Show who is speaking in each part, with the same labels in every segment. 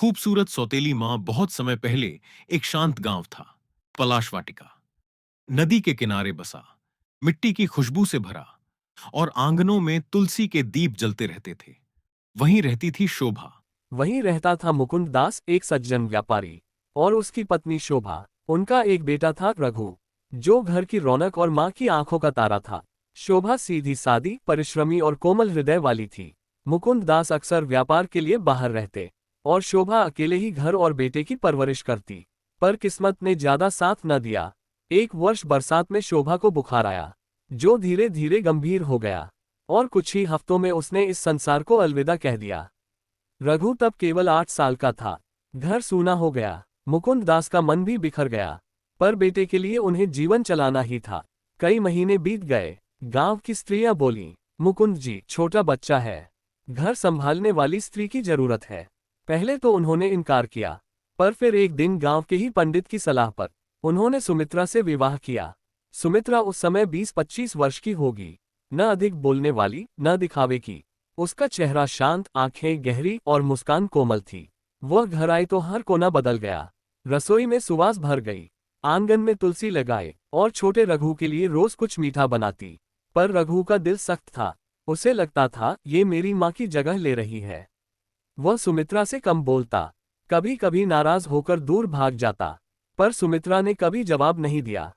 Speaker 1: खूबसूरत सौतेली माँ बहुत समय पहले एक शांत गांव था, पलाश वाटिका। नदी के किनारे बसा, मिट्टी की खुशबू से भरा और आंगनों में तुलसी के दीप जलते रहते थे। वहीं रहती थी शोभा।
Speaker 2: वहीं रहता था मुकुंद दास, एक सज्जन व्यापारी, और उसकी पत्नी शोभा। उनका एक बेटा था रघु, जो घर की रौनक और माँ की आंखों का तारा था। शोभा सीधी सादी, परिश्रमी और कोमल हृदय वाली थी। मुकुंद दास अक्सर व्यापार के लिए बाहर रहते और शोभा अकेले ही घर और बेटे की परवरिश करती। पर किस्मत ने ज्यादा साथ न दिया। एक वर्ष बरसात में शोभा को बुखार आया, जो धीरे धीरे गंभीर हो गया, और कुछ ही हफ्तों में उसने इस संसार को अलविदा कह दिया। रघु तब केवल 8 साल का था। घर सूना हो गया, मुकुंद दास का मन भी बिखर गया। पर बेटे के लिए उन्हें जीवन चलाना ही था। कई महीने बीत गए। गांव की स्त्रियां बोलीं, मुकुंद जी छोटा बच्चा है, घर संभालने वाली स्त्री की जरूरत है। पहले तो उन्होंने इनकार किया, पर फिर एक दिन गांव के ही पंडित की सलाह पर उन्होंने सुमित्रा से विवाह किया। सुमित्रा उस समय 20-25 वर्ष की होगी, न अधिक बोलने वाली न दिखावे की। उसका चेहरा शांत, आंखें गहरी और मुस्कान कोमल थी। वह घर आई तो हर कोना बदल गया। रसोई में सुवास भर गई, आंगन में तुलसी लगाए और छोटे रघु के लिए रोज कुछ मीठा बनाती। पर रघु का दिल सख्त था। उसे लगता था ये मेरी माँ की जगह ले रही है। वह सुमित्रा से कम बोलता, कभी कभी नाराज होकर दूर भाग जाता। पर सुमित्रा ने कभी जवाब नहीं दिया।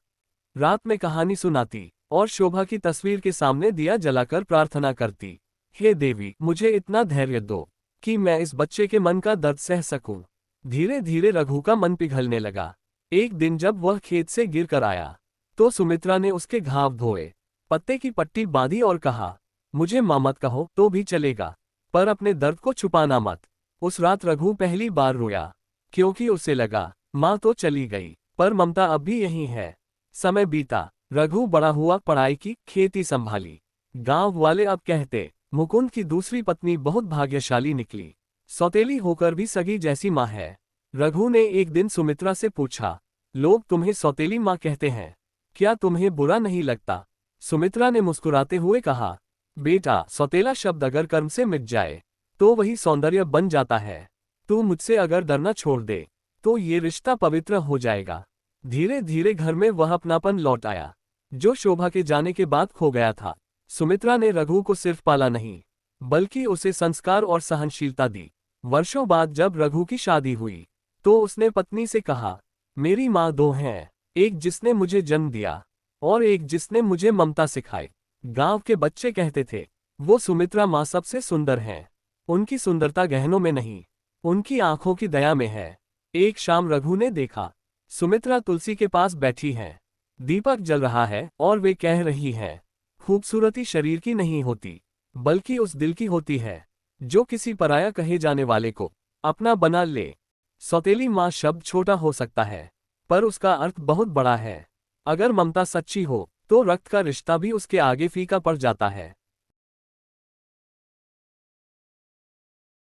Speaker 2: रात में कहानी सुनाती और शोभा की तस्वीर के सामने दिया जलाकर प्रार्थना करती, हे देवी, मुझे इतना धैर्य दो कि मैं इस बच्चे के मन का दर्द सह सकूं। धीरे धीरे रघु का मन पिघलने लगा। एक दिन जब वह खेत से गिर कर आया, तो सुमित्रा ने उसके घाव धोए, पत्ते की पट्टी बांधी और कहा, मुझे माँ मत कहो तो भी चलेगा, पर अपने दर्द को छुपाना मत। उस रात रघु पहली बार रोया, क्योंकि उसे लगा माँ तो चली गई, पर ममता अब भी यहीं है। समय बीता, रघु बड़ा हुआ, पढ़ाई की, खेती संभाली। गांव वाले अब कहते, मुकुंद की दूसरी पत्नी बहुत भाग्यशाली निकली, सौतेली होकर भी सगी जैसी माँ है। रघु ने एक दिन सुमित्रा से पूछा, लोग तुम्हें सौतेली माँ कहते हैं, क्या तुम्हें बुरा नहीं लगता? सुमित्रा ने मुस्कुराते हुए कहा, बेटा, सौतेला शब्द अगर कर्म से मिट जाए तो वही सौंदर्य बन जाता है। तू मुझसे अगर डरना छोड़ दे तो ये रिश्ता पवित्र हो जाएगा। धीरे धीरे घर में वह अपनापन लौट आया, जो शोभा के जाने के बाद खो गया था। सुमित्रा ने रघु को सिर्फ पाला नहीं, बल्कि उसे संस्कार और सहनशीलता दी। वर्षों बाद जब रघु की शादी हुई, तो उसने पत्नी से कहा, मेरी माँ दो हैं, एक जिसने मुझे जन्म दिया और एक जिसने मुझे ममता सिखाई। गांव के बच्चे कहते थे, वो सुमित्रा माँ सबसे सुंदर हैं। उनकी सुंदरता गहनों में नहीं, उनकी आंखों की दया में है। एक शाम रघु ने देखा, सुमित्रा तुलसी के पास बैठी हैं, दीपक जल रहा है और वे कह रही हैं, खूबसूरती शरीर की नहीं होती, बल्कि उस दिल की होती है, जो किसी पराया कहे जाने वाले को अपना बना ले। सौतेली माँ शब्द छोटा हो सकता है, पर उसका अर्थ बहुत बड़ा है। अगर ममता सच्ची हो, तो रक्त का रिश्ता भी उसके आगे फीका पड़ जाता है।